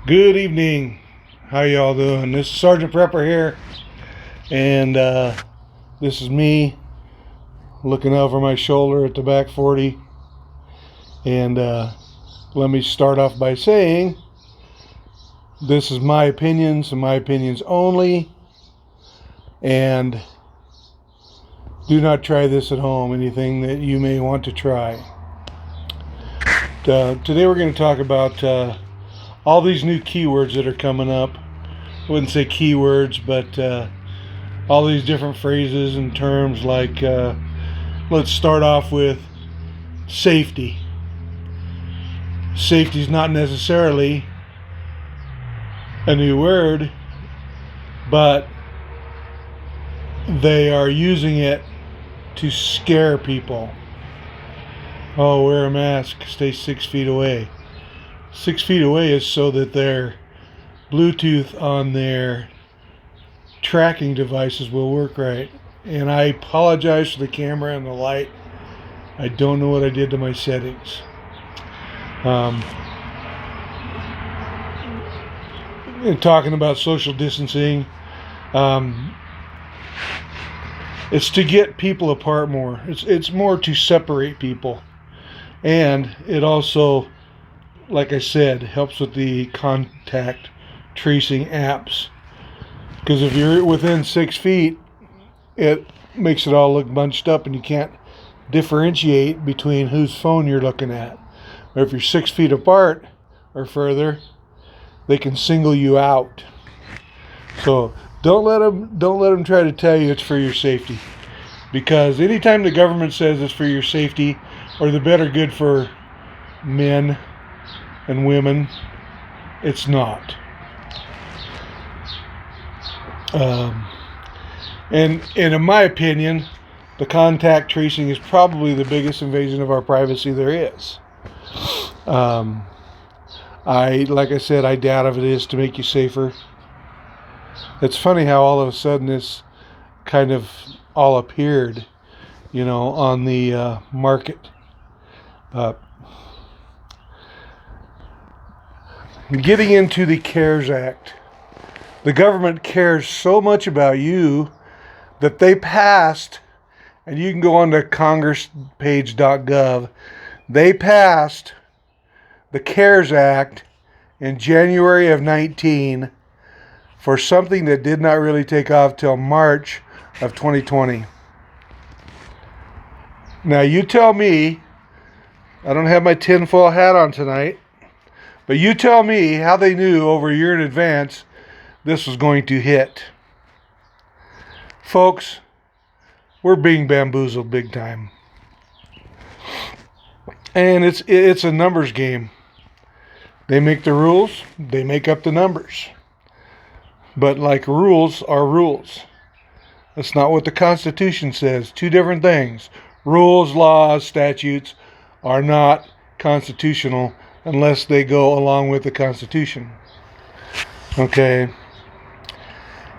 Good evening. How y'all doing? This is Sergeant Prepper here, and this is me looking over my shoulder at the back 40. And let me start off by saying this is my opinions and my opinions only, and do not try this at home, anything that you may want to try. Today we're going to talk about all these new keywords that are coming up. I wouldn't say keywords, but all these different phrases and terms like, let's start off with safety. Safety is not necessarily a new word, but they are using it to scare people. Oh, wear a mask, stay 6 feet away. 6 feet away is so that their Bluetooth on their tracking devices will work right. And I apologize for the camera and the light. I don't know what I did to my settings. And talking about social distancing, it's to get people apart more. It's more to separate people. And it also, like I said, helps with the contact tracing apps. Because if you're within 6 feet, it makes it all look bunched up and you can't differentiate between whose phone you're looking at. Or if you're 6 feet apart or further, they can single you out. So don't let them try to tell you it's for your safety. Because anytime the government says it's for your safety or the better good for men and women, it's not. And in my opinion, the contact tracing is probably the biggest invasion of our privacy there is. Like I said, I doubt if it is to make you safer. It's funny how all of a sudden this kind of all appeared, on the market. Getting into the CARES Act. The government cares so much about you that they passed, and you can go on to congresspage.gov, they passed the CARES Act in January of 19 for something that did not really take off till March of 2020. Now you tell me, I don't have my tinfoil hat on tonight, but you tell me how they knew over a year in advance this was going to hit. Folks, we're being bamboozled big time. And it's a numbers game. They make the rules, they make up the numbers. But like rules are rules. That's not what the Constitution says. Two different things. Rules, laws, statutes are not constitutional unless they go along with the Constitution. Okay.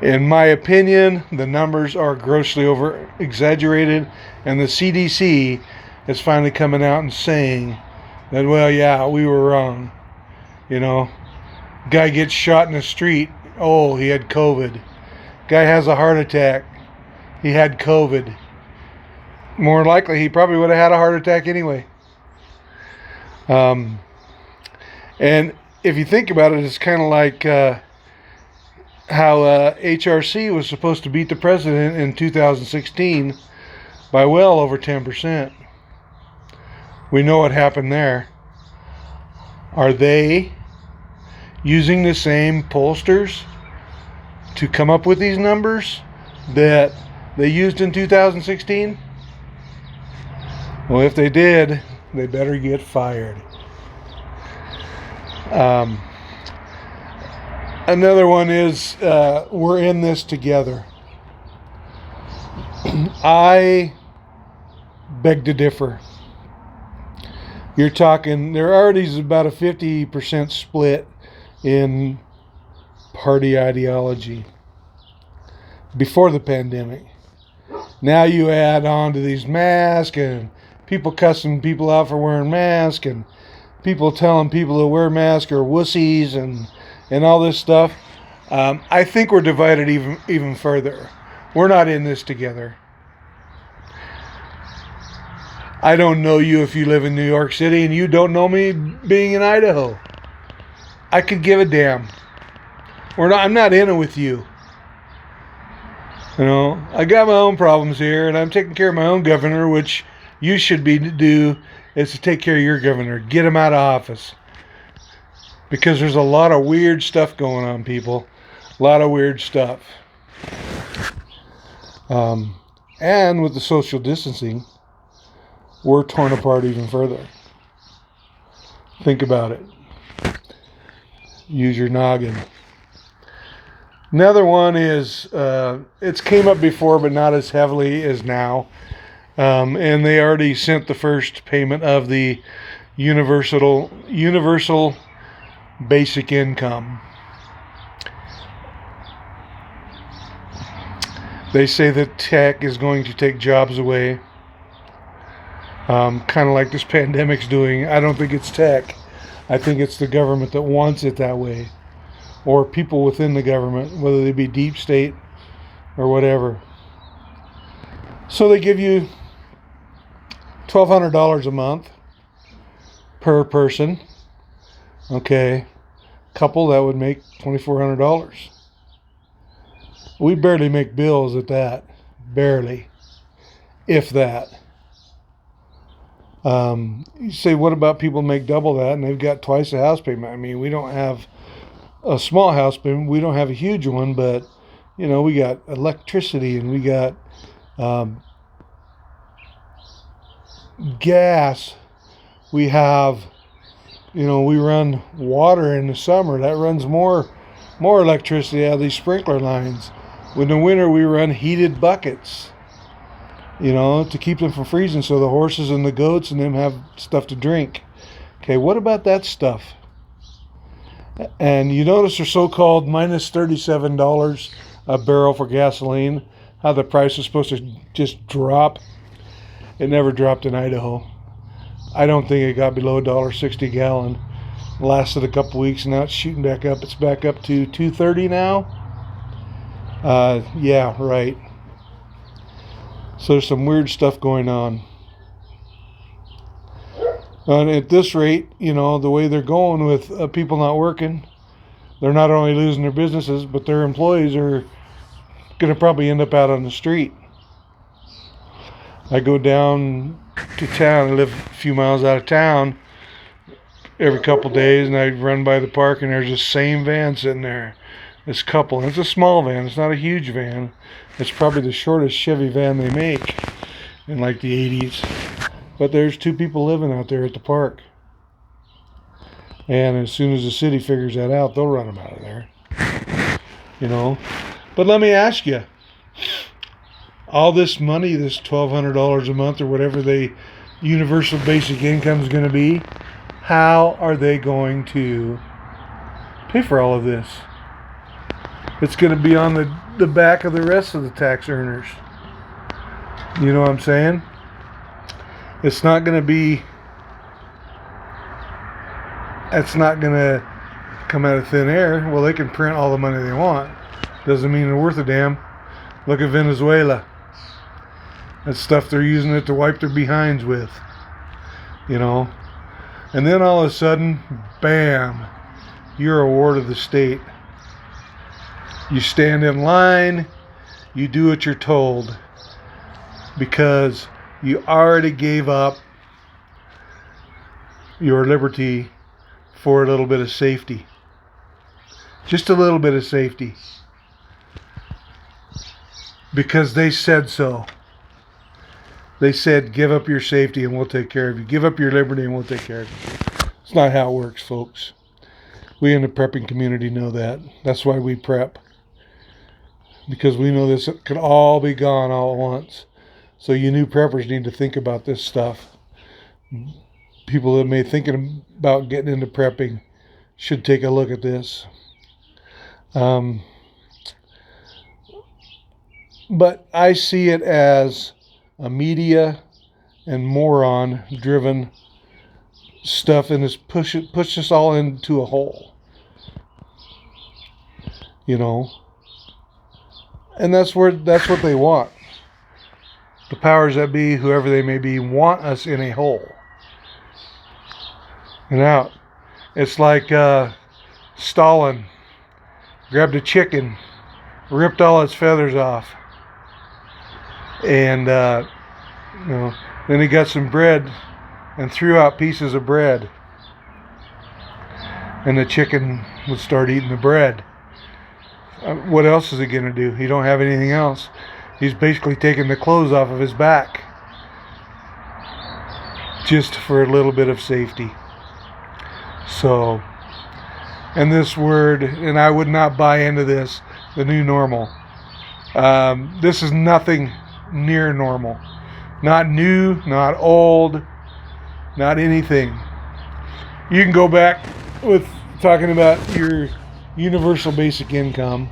In my opinion, the numbers are grossly over exaggerated, and the CDC is finally coming out and saying that, well, yeah, we were wrong. Guy gets shot in the street. Oh, he had COVID. Guy has a heart attack. He had COVID. More likely, he probably would have had a heart attack anyway. And if you think about it, it's kind of like how HRC was supposed to beat the president in 2016 by well over 10%. We know what happened there. Are they using the same pollsters to come up with these numbers that they used in 2016? Well, if they did, they better get fired. Another one is we're in this together. I beg to differ. You're talking, there already is about a 50% split in party ideology before the pandemic. Now you add on to these masks and people cussing people out for wearing masks and people telling people that wear masks are wussies and and all this stuff, I think we're divided even further. We're not in this together. I don't know you if you live in New York City, and you don't know me being in Idaho. I could give a damn. I'm not in it with you. You know, I got my own problems here, and I'm taking care of my own governor, which you should do is to take care of your governor. Get him out of office. Because there's a lot of weird stuff going on, people. A lot of weird stuff. And with the social distancing, we're torn apart even further. Think about it. Use your noggin. Another one is, it's came up before, but not as heavily as now. And they already sent the first payment of the universal basic income. They say that tech is going to take jobs away. Kind of like this pandemic's doing. I don't think it's tech. I think it's the government that wants it that way. Or people within the government, whether they be deep state or whatever. So they give you $1,200 a month per person. Okay. Couple, that would make $2,400. We barely make bills at that. Barely. If that. You say, what about people make double that and they've got twice the house payment? I mean, we don't have a small house payment. We don't have a huge one, but, you know, we got electricity and we got gas. We have, you know, we run water in the summer. That runs more electricity out of these sprinkler lines. In the winter, we run heated buckets, you know, to keep them from freezing so the horses and the goats and them have stuff to drink. Okay, what about that stuff? And you notice they're so-called minus $37 a barrel for gasoline, how the price is supposed to just drop. It never dropped in Idaho. I don't think it got below $1.60 a gallon. It lasted a couple weeks, and now it's shooting back up. It's back up to $2.30 now. Yeah, right. So there's some weird stuff going on. And at this rate, you know, the way they're going with people not working, they're not only losing their businesses, but their employees are going to probably end up out on the street. I go down to town. I live a few miles out of town every couple days, and I run by the park, and there's this same van sitting there. This couple, and it's a small van. It's not a huge van. It's probably the shortest Chevy van they make in like the 80s. But there's two people living out there at the park. And as soon as the city figures that out, they'll run them out of there. You know. But let me ask you. All this money, this $1,200 a month or whatever the universal basic income is going to be, how are they going to pay for all of this? It's going to be on the back of the rest of the tax earners. You know what I'm saying? It's not going to come out of thin air. Well, they can print all the money they want. Doesn't mean they're worth a damn. Look at Venezuela. That's stuff they're using it to wipe their behinds with. You know? And then all of a sudden, bam, you're a ward of the state. You stand in line, you do what you're told. Because you already gave up your liberty for a little bit of safety. Just a little bit of safety. Because they said so. They said, give up your safety and we'll take care of you. Give up your liberty and we'll take care of you. It's not how it works, folks. We in the prepping community know that. That's why we prep. Because we know this could all be gone all at once. So you new preppers need to think about this stuff. People that may thinking about getting into prepping should take a look at this. But I see it as a media and moron driven stuff, and it's push us all into a hole. you know. And that's what they want. The powers that be, whoever they may be, want us in a hole and out. It's like Stalin grabbed a chicken, ripped all its feathers off, and then he got some bread and threw out pieces of bread, and the chicken would start eating the bread. What else is he going to do? He don't have anything else. He's basically taking the clothes off of his back just for a little bit of safety. So, and this word, and I would not buy into this, the new normal. This is nothing near normal. Not new, not old, not anything. You can go back with talking about your universal basic income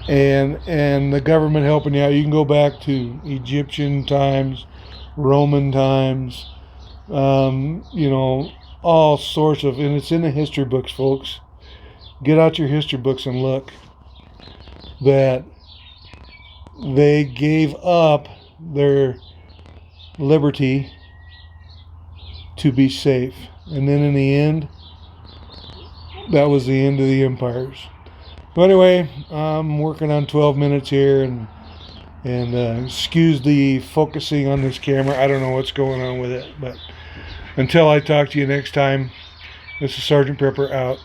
and the government helping you out. You can go back to Egyptian times, Roman times, all sorts of, and it's in the history books, folks. Get out your history books and look that they gave up their liberty to be safe, and then in the end, that was the end of the empires. So anyway, I'm working on 12 minutes here, and excuse the focusing on this camera. I don't know what's going on with it, but until I talk to you next time, this is Sergeant Prepper out.